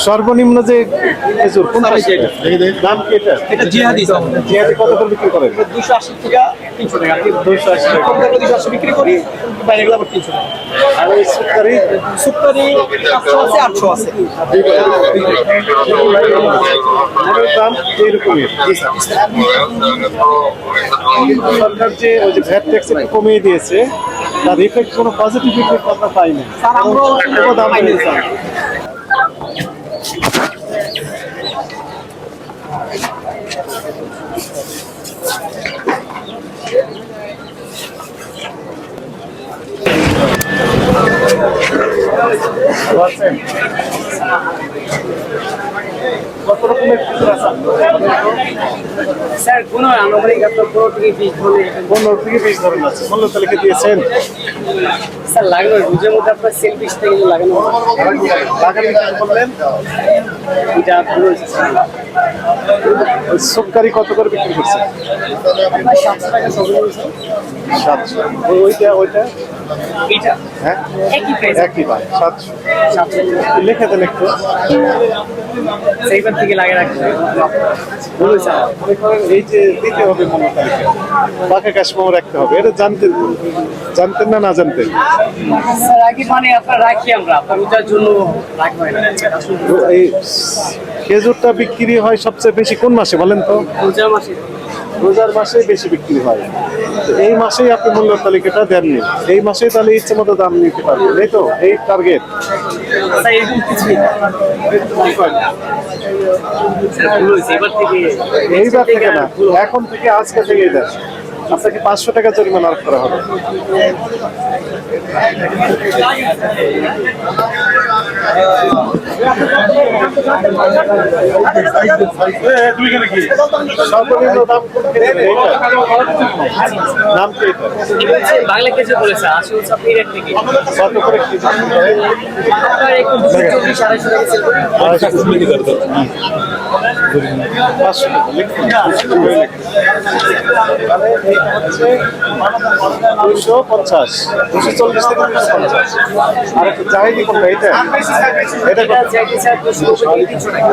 সর্বনিম্ন যে খেজুর কোনটা দাম কি এটা? এটা জিহাদি স্যার। জিহাদি কত করে বিক্রি করেন? 280 থেকে 300 টাকা। 280 টাকা। কম দামে 280 বিক্রি করি, বাইরে গেলে আবার 300 টাকা। আর এই সুপারি সুপারি 700 আছে, 800 আছে। এর দাম এইরকমই। সরকার যে ওই যে ভ্যাট ট্যাক্স একটু কমিয়ে দিয়েছে, তার ইফেক্ট কোনো পজিটিভ ইফেক্ট আমরা পাইনি। স্যার আমরাও দাম পাইনি বেড়েছে। স্যার। আছেন? কত রকমের খেজুর আছে? স্যার কোন আনুমানিক আপনার 15 থেকে 20 ধরনের 15 থেকে 20 ধরনের আছে। মূল্য তালিকা দিয়েছেন? স্যার লাগানো রোজের মধ্যে আপনার সেলফিশ থেকে লাগানো লাগানো কি বললেন? এটা পুরো স্যার ওই সুপকারি কত করে বিক্রি করছে? আপনার 700 টাকা সবই স্যার। 700। ওইটা এটা হ্যাঁ একই প্রাইস একই দাম 700। 700 লিখে দেন একটু। সেইবার থেকে লাগিয়ে রাখতে হবে। বলুন স্যার। মনে করেন এই যে দিতে হবে মূল্য তালিকা, বাঁকা কাশমাও রাখতে হবে, এটা জানতেন তো? জানতেন না না জানতেন? স্যার আগে মানে আপনার রাখি আমরা আপনার রোজার জন্য রাখা হয় না তো এই খেজুরটা বিক্রি হয় সবচেয়ে বেশি কোন মাসে বলেন তো? রোজার মাসে। রোজার মাসে বেশি বিক্রি হয়। তো এই মাসেই আপনি মূল্য তালিকাটা দেননি, এই মাসেই তাহলে ইচ্ছে মতো দাম নিতে পারবেন, এই তো এই টার্গেট। স্যার এরকম কিছুই না। স্যার ভুল হয়েছে এবার থেকে এইবার থেকে না, এখন থেকে আজকে থেকেই দেন। আপনাকে 500 টাকা জরিমানা আরোপ করা হবে। সর্বনিম্ন দাম কোন খেজুরের? এইটা? নাম কি এটা? এটা হচ্ছে বাংলা কেজি বলেছে আসলে হচ্ছে আপনি রেট থেকে কত করে খেজুর? আপনার একটু 240 250 টাকা সেল করি। 500 টাকা লিখুন। তাহলে এইটা হচ্ছে 250, 240 থেকে 250। আর একটা জাহিদি কোনটা? এটা এটা এটা চাইলে স্যার 200 থেকে 300 টাকা।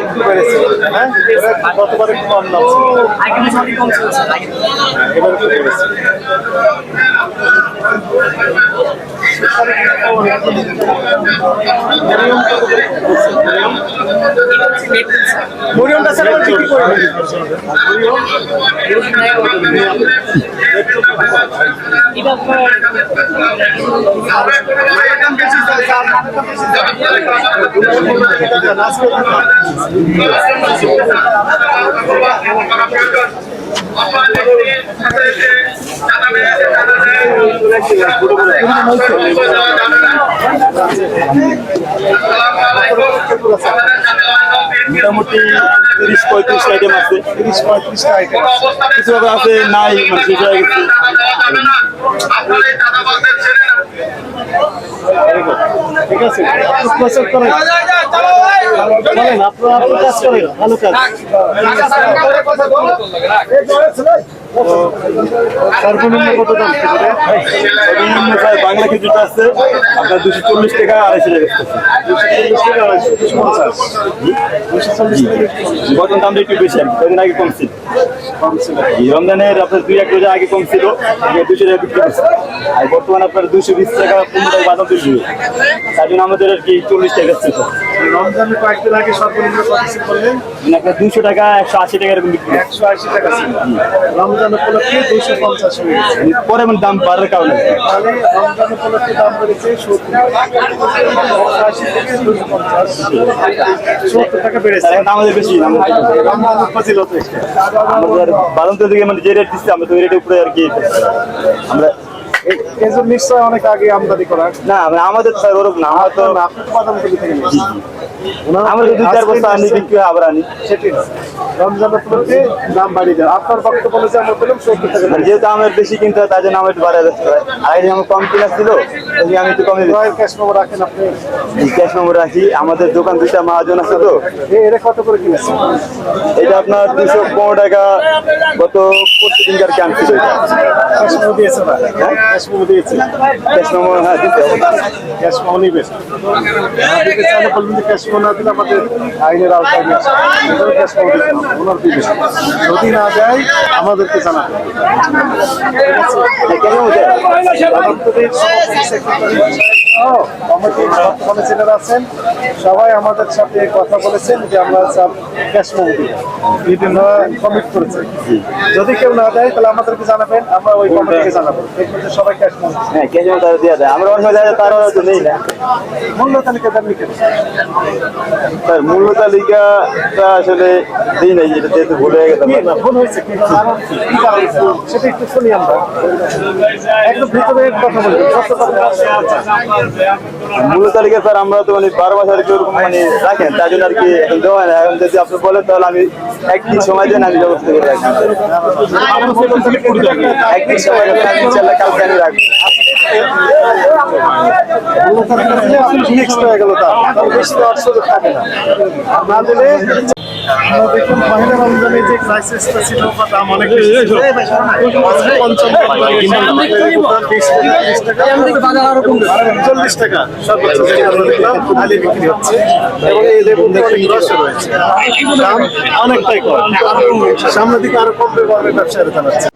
একটু বেড়েছে, হ্যাঁ? এটা গতবার একটু কম দাম ছিল, আগে তো সবই কম ছিল স্যার আগে। এবার একটু বেড়েছে। মরিয়মটা স্যার আমরা বিক্রি করি না। এটা আপনার মোটামুটি 30-35 আইটেম আছে, 30-35টা আইটেম। কিছু আবার আছে নাই মানে শেষ হয়ে গেছে। ঠিক আছে, প্রচার করেন। বলেন, আপনারা কাজ করেন, ভালো কাজ। তো সর্বনিম্ন কত দাম খেজুরের? সর্বনিম্ন প্রায় বাংলা খেজুরটা আছে আপনার 240 টাকা 250 টাকা। 240 থেকে 250। 240 থেকে বর্তমান দামটা একটু বেশি, আর কদিন আগে কম ছিল। কম ছিল। এই রমজানের আপনার 2-1 রোজা আগে কম ছিল, 200 টাকা বিক্রি করছে। আর বর্তমানে আপনার 220 টাকা 15 টাকা বাজার তুলবে, তার জন্য আমাদের আর কি 40 টাকা ছিল। রমজানের কয়েকদিন আগে সর্বনিম্ন কত ছিল বললেন? মানে আপনার 200 টাকা 180 টাকা এরকম বিক্রি করছে। 180 টাকা ছিল। রমজান উপলক্ষে 250 হয়ে গেছে। পরে মানে দাম বাড়ার কারণে তাহলে রমজান উপলক্ষে দাম বেড়েছে 180 থেকে 250, 70 টাকা বেড়েছে। তার কারণে আমাদের বেশি রমজানের ফজিলত এটা। আমাদের বাদন্ত দিকে মানে যে রেট দিচ্ছে আমরা তো ওই রেটের উপরে আর কি আমরা খেজুর নিশ্চয় অনেক আগে আমদানি করা। না মানে আমাদের স্যার ওরকম না, আমরা তো আপনি তো বাদামতলী থেকে নিয়েছেন। আমরা তো 2-4 বস্তা আনি বিক্রি হয় আবার আনি। সেটাই না। রমজান উপলক্ষে দাম বাড়িয়ে দেয়। আপনার বক্তব্য যে আমরা বললাম 70 টাকা আর যেহেতু আমার বেশি কিনতে হয় তার জন্য আমার একটু বাড়ায় যাচ্ছে। আর এই যে আমার কম কিনা ছিল ওই যে আমি একটু কমে দিচ্ছি। রয়্যাল ক্যাশ মেমো রাখেন আপনি। ক্যাশ নম্বর রাখি, আমাদের দোকান 2টা মহাজন আছে তো। এটা কত করে কিনেছেন? এটা আপনার 215 টাকা গত 25 দিনকার ক্যাম্প ছিল এটা। ক্যাশ মেমো দিয়েছে না? হ্যাঁ ক্যাশ মেমো দিয়েছে, ক্যাশ মেমো হ্যাঁ দিতে হবে। ক্যাশ মেমো নিবেন। দিতে চাইলে বলবেন যে ক্যাশ মেমো না দিলে আমাদের আইনের আওতায় নিয়ে আসা হবে। এটাও ক্যাশ মেমো দিতে হবে, ওনার দিবেন। যদি না দেয় আমাদেরকে জানাবেন। কেন হচ্ছে আমাদের সভাপতি, সেক্রেটারি, কমিটির বর্তমানে যারা আছেন সবাই আমাদের সাথে কথা বলেছেন যে আমরা ক্যাশ মেমো দিব, কমিট করেছে। যদি কেউ না দেয় তাহলে আমাদেরকে জানাবেন, আমরা ওই কমিটিকে জানাবো, দেখবেন যে সবাই ক্যাশ মেমো হ্যাঁ ক্যাশ মেমো তারা দেওয়া যায়। আমরা অন্য জায়গায় তারও তো নেই না মূল্য তালিকা দেননি কেন? স্যার, মূল্য তালিকাটা আসলে দিই নাই, যেটা যেহেতু ভুলে গেলাম। কি না, ভুল হয়েছে কি কারণ কি? কি কারণ? সেটা একটু শুনি আমরা। একদম ভিতরে কথা বলবেন, সত্য কথা মূল্য তালিকা স্যার আমরা তো মানে 12 মাস আর কি ওরকম মানে রাখেন, তার জন্য আর কি এখন দেওয়া হয় না। এখন যদি আপনি বলেন তাহলে আমি একদিন সময় দেন, আমি ব্যবস্থা করে রাখি। একদিন সময় দেন, আমি ইনশাল্লাহ কালকে আমি রাখবো। মূল্য তালিকা দিলে আপনি নেক্সট হয়ে গেল, তাহলে বেশি দেওয়ার সুযোগ থাকে না। আর না দিলে আমরা দেখুন পহেলা রমজানে যে ক্রাইসিসটা ছিল বা দাম অনেক বেশি ছিল, আজকে 55 টাকা, 40 টাকা সর্বোচ্চ যেটা আমরা দেখলাম আলি বিক্রি হচ্ছে, এবং এই লেবুতে অনেক রস রয়েছে, দাম অনেকটাই কম, সামনের দিকে আরো কমবে বলে ব্যবসায়ীরা জানাচ্ছে।